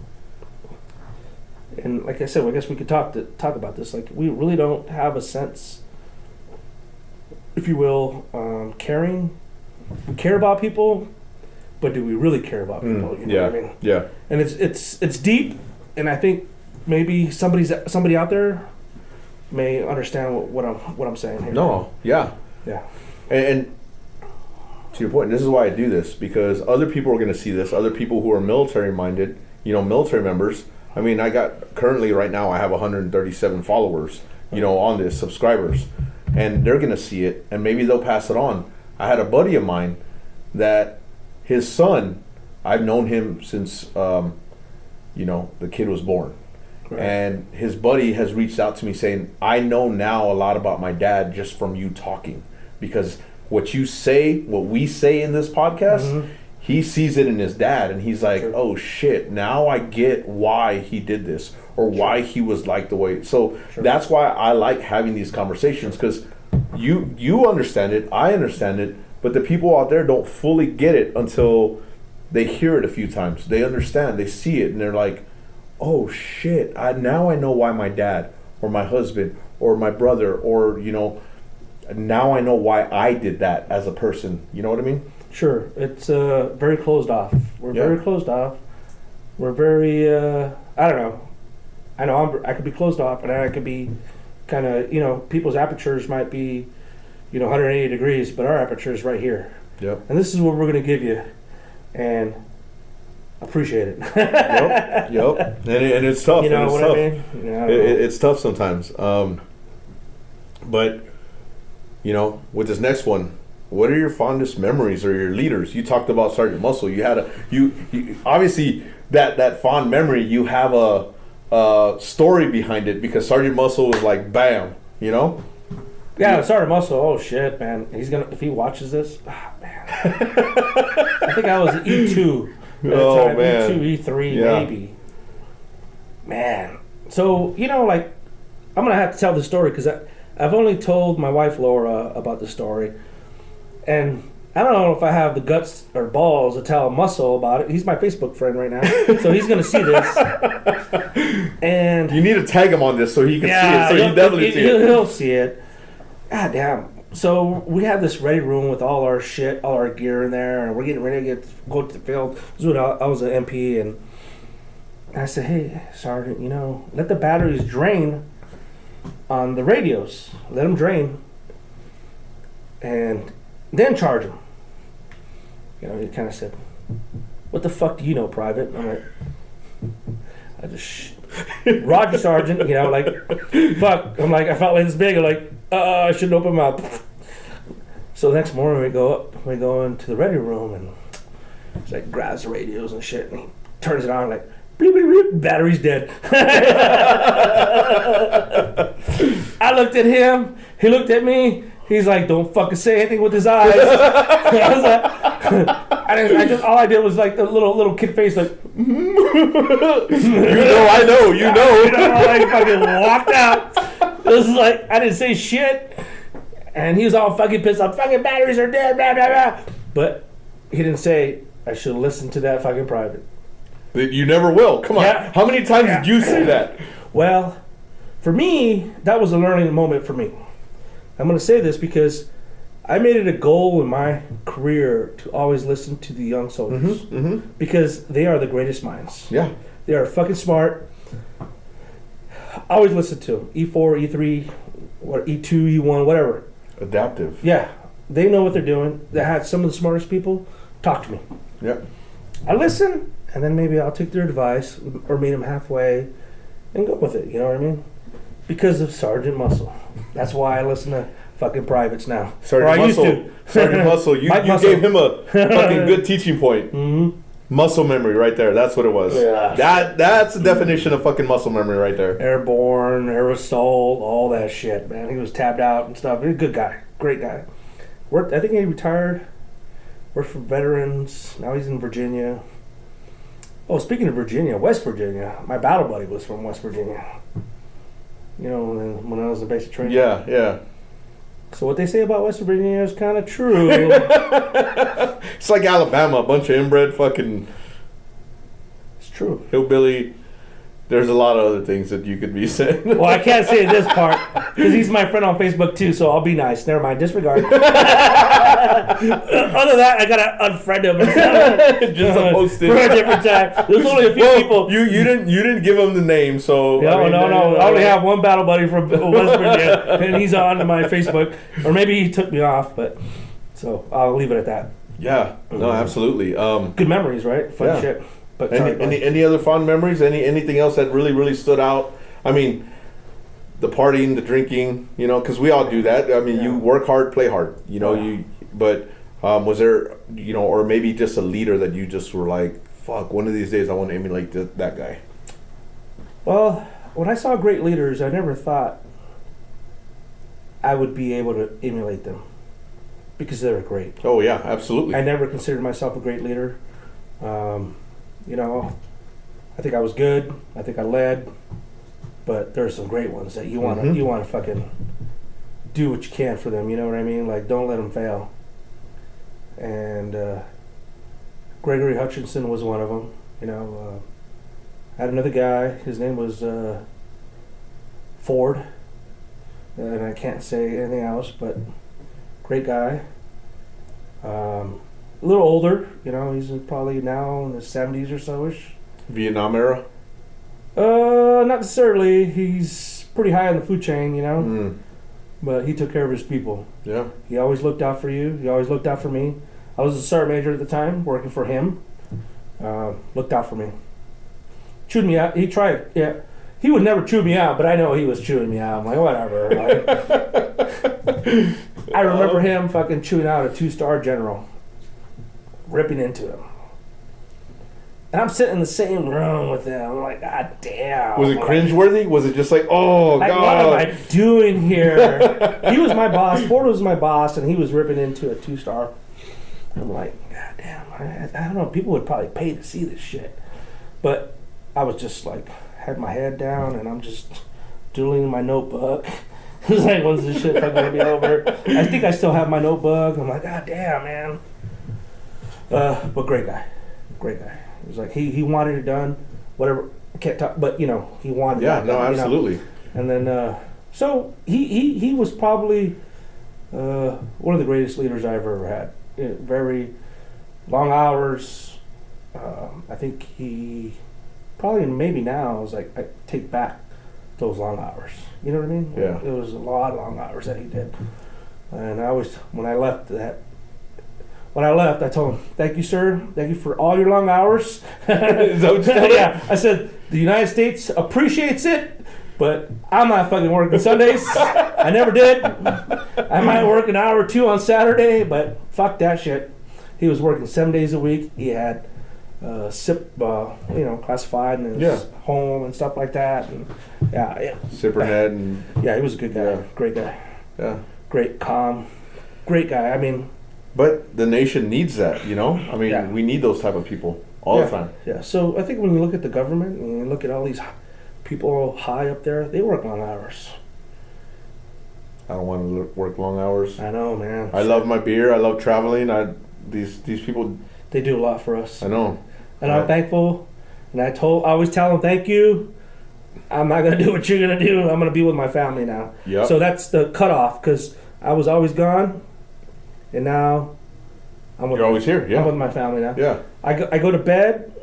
And like I said, I guess we could talk about this. Like, we really don't have a sense if you will, caring. We care about people, but do we really care about people? You know what I mean? Yeah. And it's deep, and I think maybe somebody out there may understand what I'm saying here. No. Yeah. Yeah. And to your point, this is why I do this, because other people are going to see this. Other people who are military minded, military members. I mean, currently right now I have 137 followers, on this, subscribers, and they're going to see it, and maybe they'll pass it on. I had a buddy of mine that his son, I've known him since, the kid was born. Right. And his buddy has reached out to me saying, I know now a lot about my dad just from you talking, because what we say in this podcast, he sees it in his dad, and he's like, oh shit, now I get why he did this, or why he was like the way. So that's why I like having these conversations, because you understand it, I understand it, but the people out there don't fully get it until they hear it a few times. They understand, they see it, and they're like, oh shit, now I know why my dad or my husband or my brother or, now I know why I did that as a person. You know what I mean? Sure. It's very closed off. We're very closed off. We're very, I don't know. I know I could be closed off, and I could be kind of, people's apertures might be, 180 degrees, but our aperture is right here. Yep. And this is what we're going to give you. And appreciate it. Yep. And it's tough. You know it's what tough. I mean? It's tough sometimes. But, with this next one, what are your fondest memories or your leaders? You talked about Sergeant Muscle. You had you obviously that fond memory. You have a story behind it, because Sergeant Muscle was like, bam, Yeah, Sergeant Muscle. Oh shit, man. If he watches this, man. I think I was E2. Oh time. man. E2, E3, maybe. Man. So I'm gonna have to tell the story, because I've only told my wife Laura about the story, and I don't know if I have the guts or balls to tell Muscle about it. He's my Facebook friend right now, so he's gonna see this. And you need to tag him on this so he can see it. So he definitely see it. He'll see it. God damn. So we had this ready room with all our shit, all our gear in there, and we're getting ready to go to the field. This is when I was an MP, and I said, hey, Sergeant, let the batteries drain on the radios. Let them drain, and then charge them. He kind of said, what the fuck do you know, Private? I'm like, I just, Roger, Sergeant, fuck. I'm like, I felt like this big. I'm like, I shouldn't open my mouth. So the next morning we go into the ready room, and he's like, grabs the radios and shit, and he turns it on, like, bleep, bleep, bleep, battery's dead. I looked at him, he looked at me, he's like, don't fucking say anything with his eyes. I was like, all I did was like the little kid face, like, I know. I fucking walked out. It was like, I didn't say shit, and he was all fucking pissed off. Fucking batteries are dead, blah blah blah. But he didn't say I should listen to that fucking private. You never will. Come on. Yeah. How many times did you say that? Well, for me, that was a learning moment for me. I'm going to say this because I made it a goal in my career to always listen to the young soldiers, because they are the greatest minds. Yeah. They are fucking smart. I always listen to them. E4, E3, or E2, E1, whatever. Adaptive. Yeah. They know what they're doing. They have some of the smartest people. Talk to me. Yeah. I listen, and then maybe I'll take their advice or meet them halfway and go with it. You know what I mean? Because of Sergeant Muscle. That's why I listen to fucking privates now. Sergeant Muscle, you gave him a fucking good teaching point. Mm-hmm. Muscle memory right there. That's what it was. Yeah. That's the definition of fucking muscle memory right there. Airborne, aerosol, all that shit, man. He was tabbed out and stuff. He's a good guy. Great guy. I think he retired. Worked for veterans. Now he's in Virginia. Oh, speaking of Virginia, West Virginia. My battle buddy was from West Virginia. When I was in basic training. Yeah, yeah. So what they say about West Virginia is kind of true. It's like Alabama, a bunch of inbred fucking... It's true. Hillbilly There's a lot of other things that you could be saying. Well, I can't say this part because he's my friend on Facebook too, so I'll be nice. Never mind, disregard. Other than that, I gotta unfriend him. Just a post it for a different time. There's only a few people. You didn't give him the name, so No, no. I only have one battle buddy from West Virginia, and he's on my Facebook, or maybe he took me off, but so I'll leave it at that. Yeah, no, absolutely. Good memories, right? Fun shit. But any other fond memories? Anything else that really stood out? I mean, the partying, the drinking, because we all do that. I mean, you work hard, play hard. But was there, or maybe just a leader that you just were like, fuck, one of these days I want to emulate that guy. Well, when I saw great leaders, I never thought I would be able to emulate them because they were great. Oh yeah, absolutely. I never considered myself a great leader. I think I was good. I think I led, but there's some great ones that you want to fucking do what you can for them. You know what I mean? Like, don't let them fail. And Gregory Hutchinson was one of them. I had another guy. His name was Ford, and I can't say anything else. But great guy. A little older, he's probably now in his 70s or so-ish. Vietnam era? Not necessarily. He's pretty high on the food chain, But he took care of his people. Yeah. He always looked out for you. He always looked out for me. I was a sergeant major at the time, working for him. Looked out for me. Chewed me out. He tried, yeah. He would never chew me out, but I know he was chewing me out. I'm like, whatever. I remember him fucking chewing out a 2-star general. Ripping into him. And I'm sitting in the same room with him. I'm like, God damn. Was it cringeworthy? Was it just like, oh, like, God. What am I doing here? He was my boss. Ford was my boss, and he was ripping into a 2-star. I'm like, God damn. I don't know. People would probably pay to see this shit. But I was just like, had my head down, and I'm just doodling in my notebook. It was like, when's this shit fucking gonna be over? I think I still have my notebook. I'm like, God damn, man. But great guy. It was like he wanted it done, whatever. I can't talk, but he wanted it done. Yeah, no, absolutely. And then, so he was probably one of the greatest leaders I've ever had. Very long hours. I think he probably maybe now is like I take back those long hours. You know what I mean? Yeah. It was a lot of long hours that he did. And I always, when I left, I told him, "Thank you, sir. Thank you for all your long hours." Yeah, I said the United States appreciates it, but I'm not fucking working Sundays. I never did. I might work an hour or two on Saturday, but fuck that shit. He was working 7 days a week. He had SIP, classified in his home and stuff like that. And Zipperhead and he was a good guy. Yeah. Great guy. Yeah. Great, calm, great guy. I mean. But the nation needs that, I mean, we need those type of people all the time. Yeah. So I think when you look at the government and you look at all these people high up there, they work long hours. I don't want to work long hours. I know, man. I love my beer. I love traveling. These people. They do a lot for us. I know. And I'm thankful. And I always tell them thank you. I'm not gonna do what you're gonna do. I'm gonna be with my family now. Yeah. So that's the cutoff because I was always gone. And now, you're always here. Yeah, I'm with my family now. Yeah, I go to bed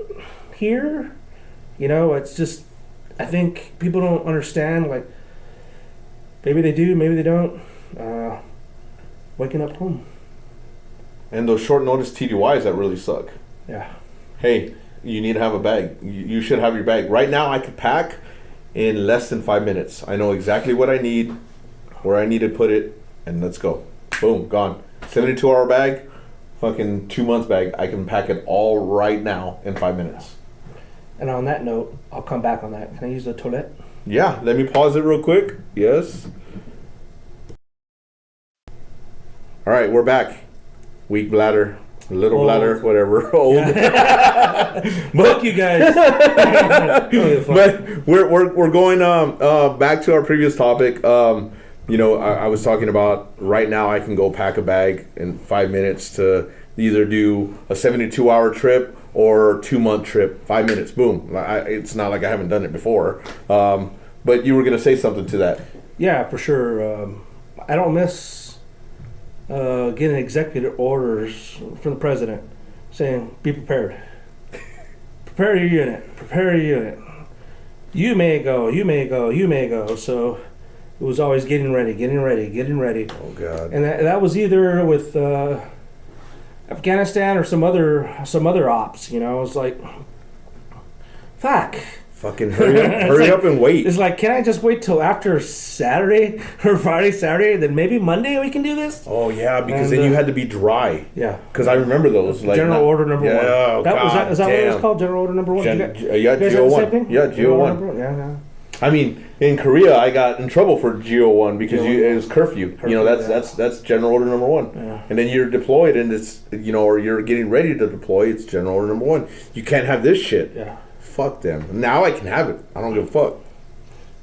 here. It's just I think people don't understand. Like maybe they do, maybe they don't. Waking up home. And those short notice TDYs that really suck. Yeah. Hey, you need to have a bag. You should have your bag right now. I could pack in less than 5 minutes. I know exactly what I need, where I need to put it, and let's go. Boom, gone. 72-hour bag, fucking 2 months bag. I can pack it all right now in 5 minutes. And on that note, I'll come back on that. Can I use the toilet? Yeah, let me pause it real quick. Yes. All right, we're back. Weak bladder, little bladder, whatever. Old. Yeah. Fuck you guys. But we're going back to our previous topic. I was talking about right now I can go pack a bag in 5 minutes to either do a 72-hour trip or 2-month trip, 5 minutes, boom. It's not like I haven't done it before. But you were going to say something to that. Yeah, for sure. I don't miss getting executive orders from the president saying, be prepared. Prepare your unit. Prepare your unit. You may go, you may go, you may go. So it was always getting ready, getting ready, getting ready. Oh, God. And that was either with Afghanistan or some other ops, you know. It was like, fuck. Fucking hurry up and wait. It's like, can I just wait till after Saturday or Friday, Saturday, then maybe Monday we can do this? Oh, yeah, because then you had to be dry. Yeah. Because I remember those. Like, General Order Number 1. Yeah, Is that what it was called? General Order Number 1? Yeah, you guys GO1. have the same thing? Yeah, GO1. Yeah. I mean, in Korea, I got in trouble for GO1 because it was curfew. You know, that's General Order Number 1. Yeah. And then you're deployed, and it's, you know, or you're getting ready to deploy. It's General Order Number 1. You can't have this shit. Yeah. Fuck them. Now I can have it. I don't give a fuck.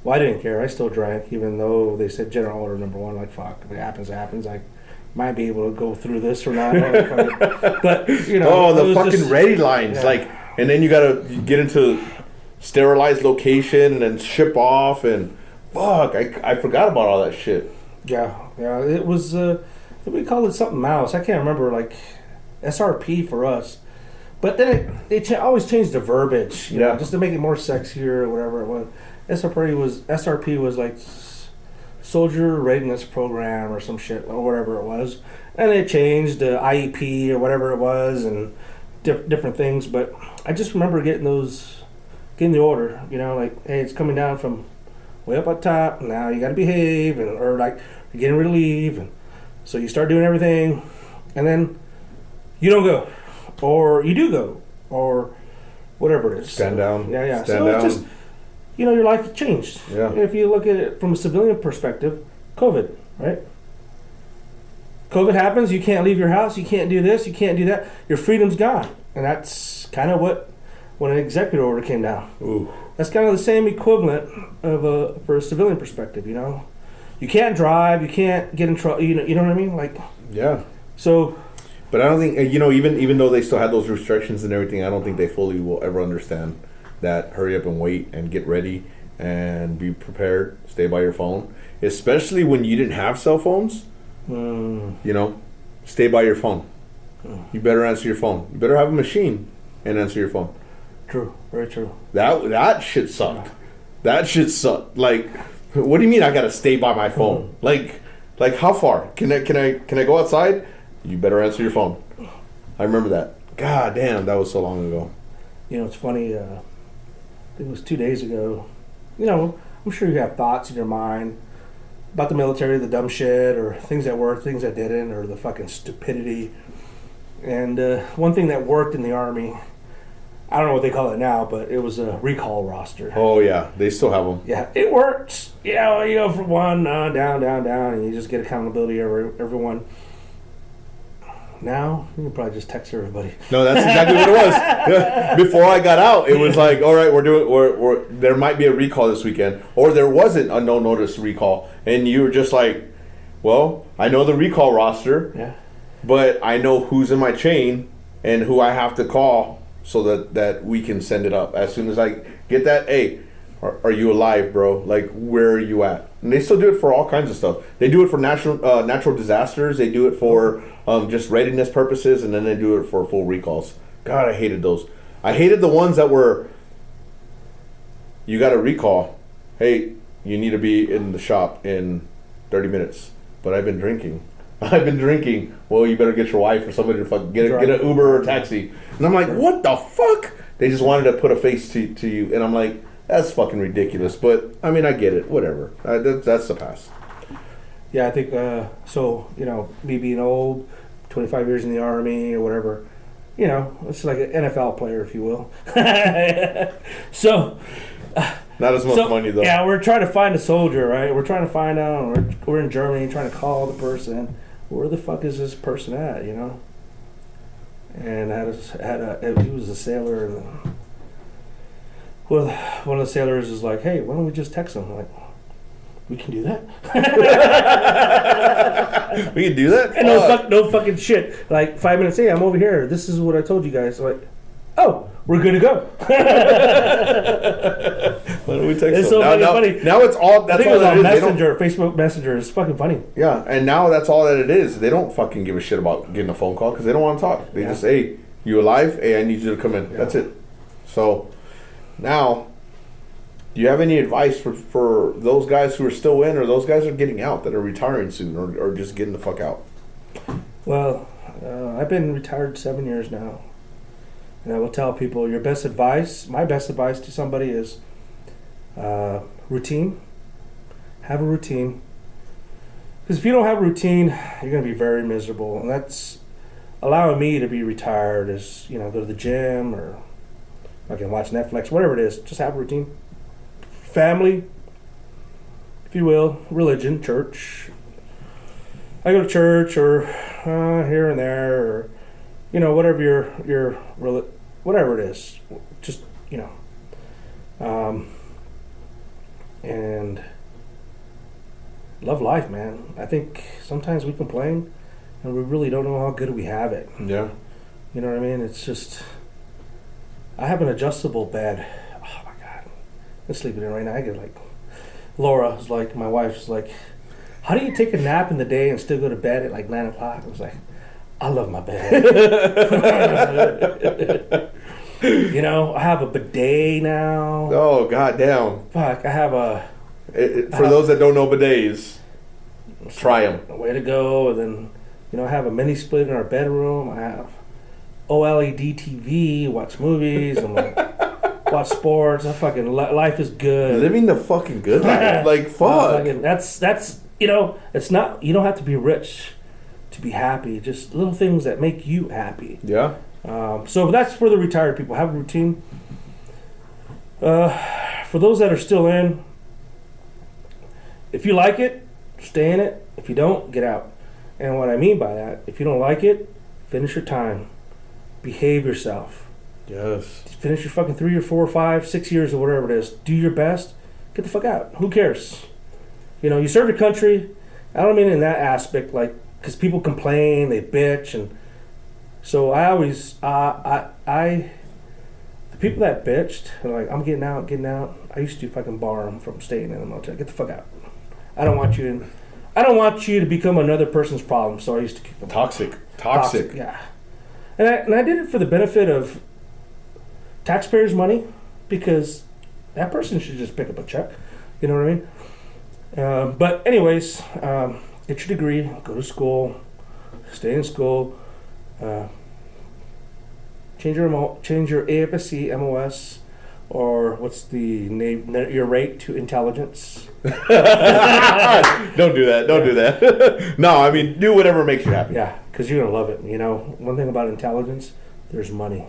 Well, I didn't care. I still drank, even though they said General Order Number 1. Like, fuck, if it happens, it happens. I might be able to go through this or not. But, you know. Oh, the fucking just, ready lines. Yeah. Like, and then you gotta get into sterilized location and then ship off, and fuck, I forgot about all that shit. Yeah. It was, we called it something else. I can't remember, like, SRP for us. But then they always changed the verbiage, you know, just to make it more sexier or whatever it was. SRP was like Soldier Readiness Program or some shit or whatever it was. And they changed the IEP or whatever it was and different things. But I just remember getting the order, you know, like, hey, it's coming down from way up top. Now you got to behave, or like you're getting ready to leave. And so you start doing everything, and then you don't go. Or you do go, or whatever it is. Stand down. Yeah. Stand so down. It's just, you know, your life changed. Yeah. If you look at it from a civilian perspective, COVID, right? COVID happens, you can't leave your house, you can't do this, you can't do that. Your freedom's gone. And that's kind of when an executive order came down. Ooh. That's kind of the same equivalent for a civilian perspective, you know? You can't drive, you can't get in trouble, you know what I mean? Like, yeah. So... But I don't think, you know, even though they still had those restrictions and everything, I don't think they fully will ever understand that hurry up and wait and get ready and be prepared, stay by your phone. Especially when you didn't have cell phones, you know, stay by your phone. You better answer your phone. You better have a machine and answer your phone. True, very true. That shit sucked. That shit sucked. Like, what do you mean I gotta stay by my phone? Like how far? Can I go outside? You better answer your phone. I remember that. God damn, that was so long ago. You know, it's funny. I think it was 2 days ago. You know, I'm sure you have thoughts in your mind about the military, the dumb shit, or things that worked, things that didn't, or the fucking stupidity. And one thing that worked in the Army, I don't know what they call it now, but it was a recall roster. Oh, yeah. They still have them. Yeah, it works. Yeah, you go from one, down, and you just get accountability over everyone. Now, you can probably just text everybody. No, that's exactly what it was. Before I got out, it was like, all right, there might be a recall this weekend. Or there wasn't a no-notice recall. And you were just like, well, I know the recall roster, but I know who's in my chain and who I have to call so that we can send it up. As soon as I get that, hey, are you alive, bro? Like, where are you at? And they still do it for all kinds of stuff. They do it for natural disasters. They do it for just readiness purposes, and then they do it for full recalls. God, I hated those. I hated the ones that were, you got a recall. Hey, you need to be in the shop in 30 minutes. But I've been drinking. Well, you better get your wife or somebody to fucking get an Uber or a taxi. And I'm like, what the fuck? They just wanted to put a face to you. And I'm like, that's fucking ridiculous. But, I mean, I get it. Whatever. That's the past. Yeah, I think, so, you know, me being old, 25 years in the Army or whatever, you know, it's like an NFL player, if you will. So... Not as much money, though. Yeah, we're trying to find a soldier, right? We're trying to find out, we're in Germany trying to call the person. Where the fuck is this person at, you know? And he was a sailor. And one of the sailors is like, hey, why don't we just text him? I'm like, we can do that? We can do that? And no fucking shit. Like 5 minutes, hey, I'm over here. This is what I told you guys. Like, oh, we're good to go. Why don't we text It's them? so now, funny. now it's all. I That's think all it was that on it is. They don't- Messenger, Facebook Messenger. It's fucking funny. Yeah, and now that's all that it is. They don't fucking give a shit about getting a phone call because they don't want to talk. They just, hey, you alive? Hey, I need you to come in. Yeah. That's it. So now, do you have any advice for those guys who are still in, or those guys who are getting out that are retiring soon, or just getting the fuck out? Well, I've been retired 7 years now. And I will tell people your best advice, my best advice to somebody is routine. Have a routine. Because if you don't have a routine, you're going to be very miserable. And that's allowing me to be retired is, go to the gym or I can watch Netflix, whatever it is. Just have a routine. Family, if you will, religion, church. I go to church or here and there or whatever your whatever it is, just and love life, man. I think sometimes we complain and we really don't know how good we have it. Yeah. You know what I mean? It's just I have an adjustable bed. Oh my god, I'm sleeping in it right now. I get Laura is like my wife's like, how do you take a nap in the day and still go to bed at 9 o'clock? I was like, I love my bed. I have a bidet now. Oh, goddamn. Fuck, I have a... For those that don't know bidets, try them. Way to go. And then, I have a mini split in our bedroom. I have OLED TV, watch movies, and watch sports. Life is good. Living the fucking good life. Fuck. That's it's not, you don't have to be rich to be happy. Just little things that make you happy. Yeah. So that's for the retired people. Have a routine. For those that are still in, if you like it, stay in it. If you don't, get out. And what I mean by that, if you don't like it, finish your time. Behave yourself. Yes. Finish your fucking 3 or 4 or 5, 6 years or whatever it is. Do your best. Get the fuck out. Who cares? You serve your country. I don't mean in that aspect, because people complain, they bitch, and so I always, the people that bitched, are like, I'm getting out. I used to fucking bar them from staying in the military. Get the fuck out. I don't want you to become another person's problem. So I used to kick them. Toxic. Yeah. And I did it for the benefit of taxpayers' money, because that person should just pick up a check. You know what I mean? But anyways, get your degree, go to school, stay in school, change your AFSC, MOS, or what's the name? Your rate to intelligence. Don't do that. Don't do that. No, I mean, do whatever makes you happy. Yeah, because you're gonna love it. One thing about intelligence, there's money.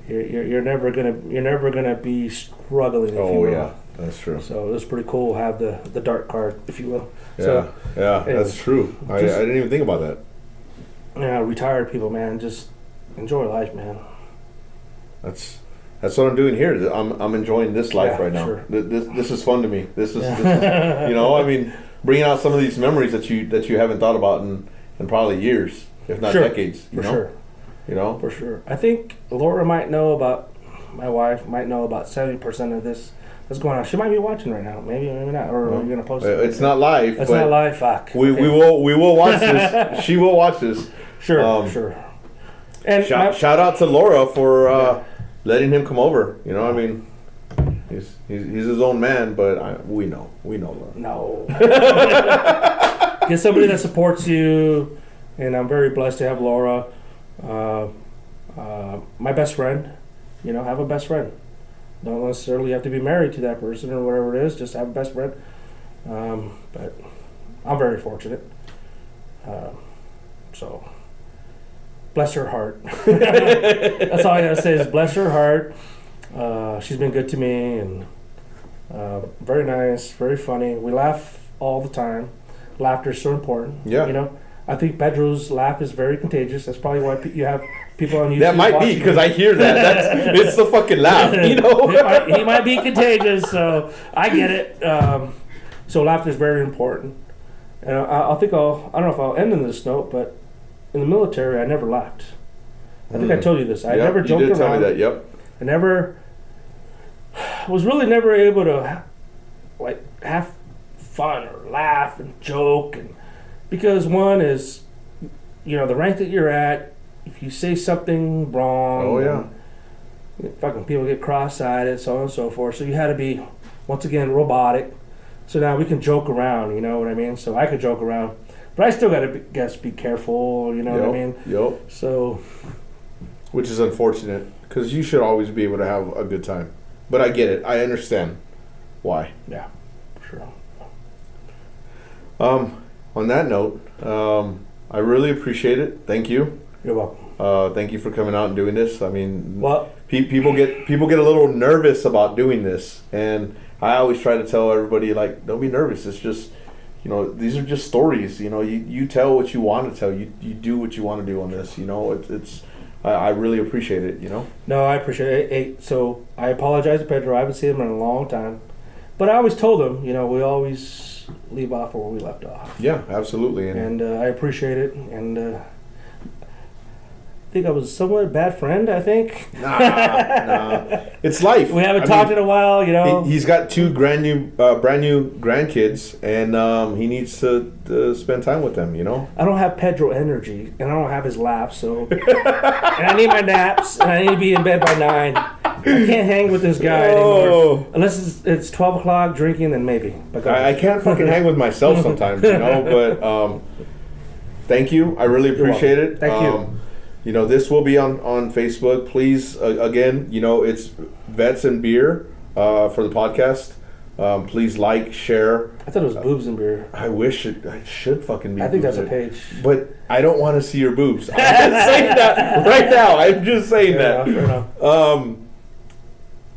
You're never gonna be struggling. If you will. Yeah, that's true. So it was pretty cool. Have the dark card, if you will. Yeah, So, that's true. I didn't even think about that. Yeah, retired people, man, just enjoy life, man. That's what I'm doing here. I'm enjoying this life right now. Sure. This is fun to me. This is I mean, bringing out some of these memories that you haven't thought about in probably years, if not decades. Sure. For sure. I think Laura my wife might know about 70% of this that's going on. She might be watching right now. Maybe not. Or you're gonna post it. It's not live. It's not live. Fuck. We will watch this. She will watch this. Sure. Sure. And shout out to Laura for letting him come over. I mean, he's his own man, but we know Laura. No. Get somebody that supports you, and I'm very blessed to have Laura. My best friend, have a best friend. Don't necessarily have to be married to that person or whatever it is. Just have a best friend. But I'm very fortunate. So bless her heart. That's all I gotta say is bless her heart. She's been good to me and very nice, very funny. We laugh all the time. Laughter is so important. Yeah. I think Pedro's laugh is very contagious. That's probably why you have people on YouTube. That might be because I hear that. It's the fucking laugh, he might be contagious, so I get it. So laughter is very important. And I don't know if I'll end on this note, but in the military, I never laughed. I think I told you this. I Yep, never you joked did tell me around. that. Yep. I was really never able to like have fun or laugh and joke, and because one is, the rank that you're at, if you say something wrong, Oh yeah. fucking people get cross-eyed, so on and so forth. So you had to be, once again, robotic. So now we can joke around, you know what I mean? So I could joke around, but I still got to be careful, you know what I mean? Yep. So, which is unfortunate because you should always be able to have a good time. But I get it. I understand why. yeah, sure. On that note, I really appreciate it. Thank you. You're welcome. Thank you for coming out and doing this. I mean, Well, people get a little nervous about doing this, and I always try to tell everybody, like, don't be nervous. It's just, these are just stories. You tell what you want to tell. You do what you want to do on this. I really appreciate it. no, I appreciate it. Hey, so I apologize to Pedro. I haven't seen him in a long time. But I always told him, we always leave off where we left off. Yeah, absolutely. And I appreciate it. And I think I was somewhat a bad friend, I think. Nah. It's life. We haven't talked in a while, He's got two brand new grandkids, and he needs to spend time with them, I don't have Pedro energy, and I don't have his laughs, so... and I need my naps, and I need to be in bed by 9. I can't hang with this guy anymore. Unless it's 12 o'clock drinking, then maybe. But I can't fucking hang with myself sometimes, but thank you. I really appreciate it. Thank you. This will be on Facebook. Please, again, it's Vets and Beer for the podcast. Please like, share. I thought it was boobs and beer. I wish I should fucking be. I think that's a page. But I don't want to see your boobs. I'm just saying that right now. I'm just saying that. Fair enough.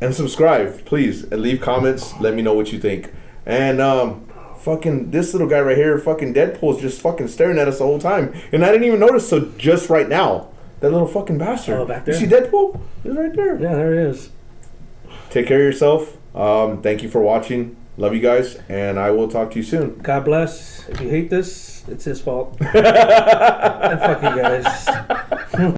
And subscribe, please, and leave comments. Let me know what you think. And fucking this little guy right here, fucking Deadpool's just fucking staring at us the whole time, and I didn't even notice. So just right now, that little fucking bastard. Oh, back there. You see Deadpool? He's right there. Yeah, there it is. Take care of yourself. Thank you for watching. Love you guys, and I will talk to you soon. God bless. If you hate this, it's his fault. And fuck you guys.